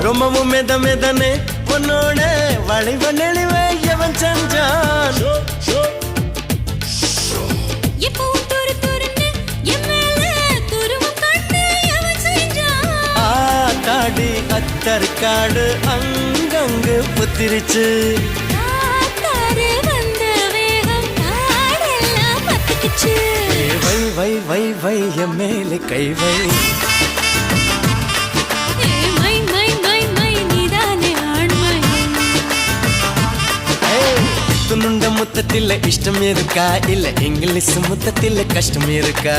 ரொம்பவும் மெதனே உன்னோட வளைவ நெளிவ எவன் செஞ்சான் ஆத்தாடி அத்தற்காடு அங்கங்கு புத்திருச்சு வை வை வை வை என் மேலே கை வை துணுண்ட முத்தத்தில் இஷ்டம் இருக்கா இல்ல இங்கிலீஷ் முத்தத்தில் கஷ்டம் இருக்கா